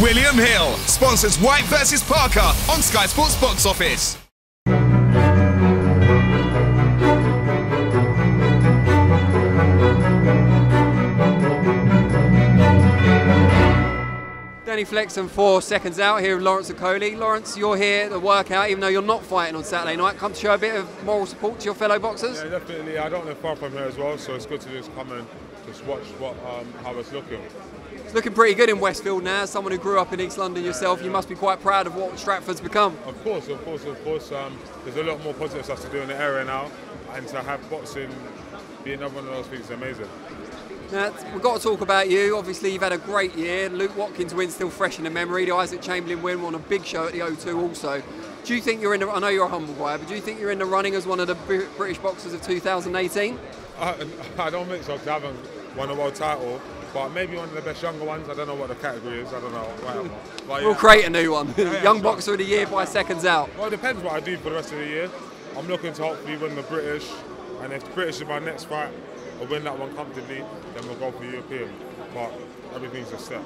William Hill sponsors Whyte vs Parker on Sky Sports Box Office. Danny Flexen for Seconds Out here with Lawrence Okolie. Lawrence, you're here to work out even though you're not fighting on Saturday night. Come to show a bit of moral support to your fellow boxers? Yeah, definitely. I don't live far from here as well, so it's good to just come and just watch how it's looking. It's looking pretty good in Westfield now. As someone who grew up in East London yourself, you must be quite proud of what Stratford's become. Of course. There's a lot more positive stuff to do in the area now, and to have boxing being another one of those things is amazing. Now, we've got to talk about you. Obviously, you've had a great year. Luke Watkins' win still fresh in the memory. The Isaac Chamberlain win on a big show at the O2 also. Do you think you're in the, I know you're a humble guy, but do you think you're in the running as one of the British boxers of 2018? I don't think so, because I haven't won a world title, but maybe one of the best younger ones. I don't know what the category is. I don't know. We'll create a new one. Young Boxer of the Year by Seconds Out. Well, it depends what I do for the rest of the year. I'm looking to hopefully win the British, and if the British is my next fight, I'll win that one comfortably, then we'll go for European. But everything's a step.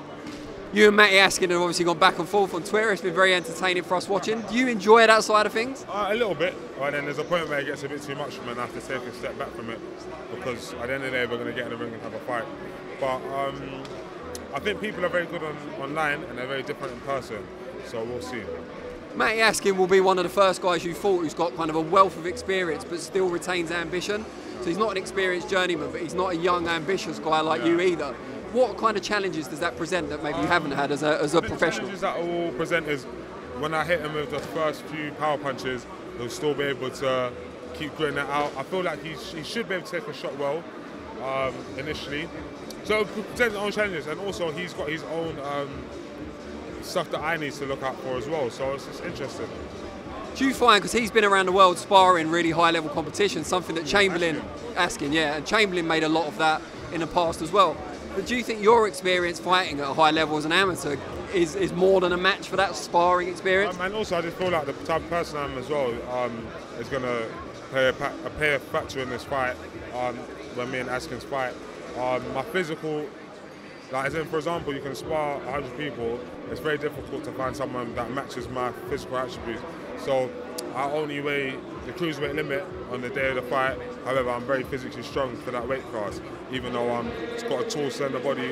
You and Matty Askin have obviously gone back and forth on Twitter. It's been very entertaining for us watching. Do you enjoy that side of things? A little bit, and then there's a point where it gets a bit too much for me and I have to take a step back from it, because at the end of the day we're going to get in the ring and have a fight. But I think people are very good online and they're very different in person, so we'll see. Matty Askin will be one of the first guys you fought who's got kind of a wealth of experience but still retains ambition. So he's not an experienced journeyman, but he's not a young, ambitious guy like you either. What kind of challenges does that present that maybe you haven't had as a professional? The challenges that will present is when I hit him with the first few power punches, he'll still be able to keep gritting it out. I feel like he should be able to take a shot well initially. So it presents his own challenges, and also he's got his own stuff that I need to look out for as well. So it's just interesting. Do you find, because he's been around the world sparring really high-level competition, something that Askin, and Chamberlain made a lot of that in the past as well. But do you think your experience fighting at a high level as an amateur is more than a match for that sparring experience? And also I just feel like the type of person I am as well is going to play a factor in this fight when me and Askin's fight. My physical, like as in for example, you can spar 100 people, it's very difficult to find someone that matches my physical attributes. So I only weigh the cruiserweight limit on the day of the fight. However, I'm very physically strong for that weight class, even though it's got a tall, slender body.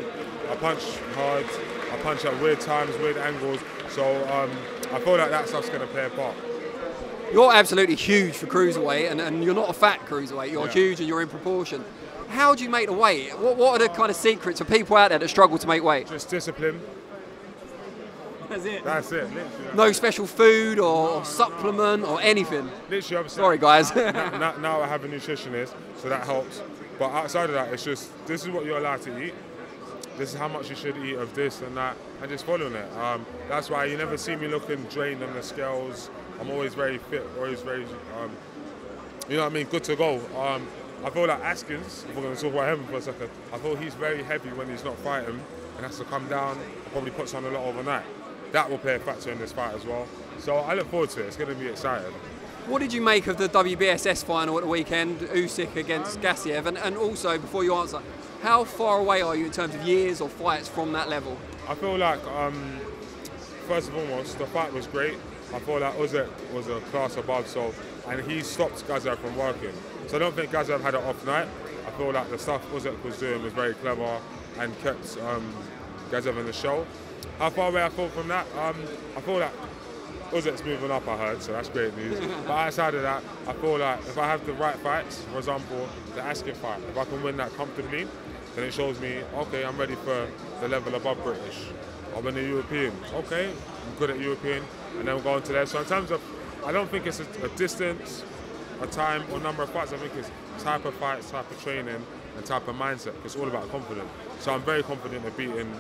I punch hard, I punch at weird times, weird angles. So I feel like that stuff's going to play a part. You're absolutely huge for cruiserweight, and you're not a fat cruiserweight. You're huge and you're in proportion. How do you make the weight? What are the kind of secrets for people out there that struggle to make weight? Just discipline. That's it? That's it, literally. No special food or supplement or anything? Literally, sorry guys. now I have a nutritionist, so that helps. But outside of that, it's just, this is what you're allowed to eat. This is how much you should eat of this and that, and just following it. That's why you never see me looking drained on the scales. I'm always very fit, always very, you know what I mean, good to go. I feel like Askins, if we're going to talk about him for a second, I feel he's very heavy when he's not fighting and has to come down, probably puts on a lot overnight. That will play a factor in this fight as well. So I look forward to it. It's going to be exciting. What did you make of the WBSS final at the weekend, Usyk against Gassiev? And also, before you answer, how far away are you in terms of years or fights from that level? I feel like, first and foremost, the fight was great. I feel like Usyk was a class above, and he stopped Gassiev from working. So I don't think Gassiev had an off night. I feel like the stuff Usyk was doing was very clever and kept Gassiev in the show. How far away I feel from that? I feel like Usyk's moving up, I heard, so that's great news. But outside of that, I feel like if I have the right fights, for example, the Askin fight, if I can win that comfortably, then it shows me, okay, I'm ready for the level above British. I'll win the European. Okay, I'm good at European, and then we'll go on to there. So in terms of, I don't think it's a distance, a time, or number of fights. I think it's type of fights, type of training, and type of mindset. It's all about confidence. So I'm very confident of beating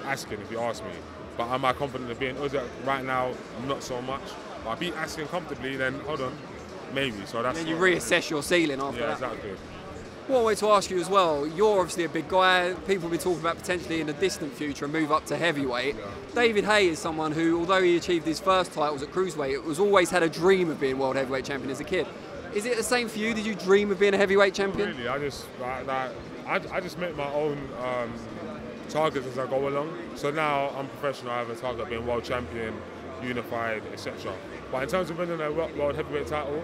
Askin, if you ask me. But am I confident of being Usyk right now? Not so much. But I beat Askin comfortably, then hold on, maybe. So that's. Then you reassess your ceiling after that. Yeah, exactly. What I wanted to ask you as well, you're obviously a big guy. People will be talking about potentially in the distant future a move up to heavyweight. Yeah. David Haye is someone who, although he achieved his first titles at cruiserweight, was always had a dream of being world heavyweight champion as a kid. Is it the same for you? Did you dream of being a heavyweight champion? Really, I just make my own targets as I go along. So now I'm professional, I have a target of being world champion, unified, etc. But in terms of winning a world heavyweight title,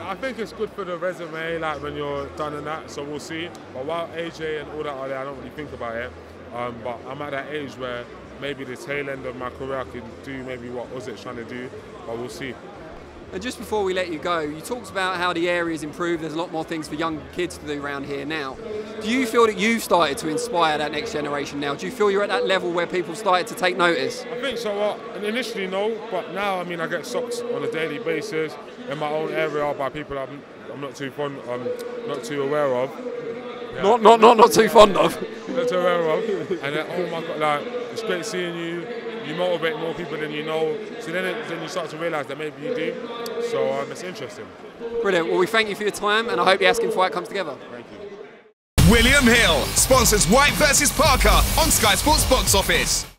I think it's good for the resume, like when you're done in that, so we'll see. But while AJ and all that are there, I don't really think about it. But I'm at that age where maybe the tail end of my career I can do maybe what Ozik's trying to do, but we'll see. And just before we let you go, you talked about how the area's improved, there's a lot more things for young kids to do around here now. Do you feel that you've started to inspire that next generation now? Do you feel you're at that level where people started to take notice? I think so. Initially no, but now I mean I get socked on a daily basis in my own area by people I'm not too not too aware of. Yeah. Not too fond of. Not too aware of. And then, oh my God, like, it's great seeing you. You motivate more people than you know. So then you start to realise that maybe you do. So it's interesting. Brilliant. Well, we thank you for your time, and I hope the Askin fight comes together. Thank you. William Hill sponsors Whyte versus Parker on Sky Sports Box Office.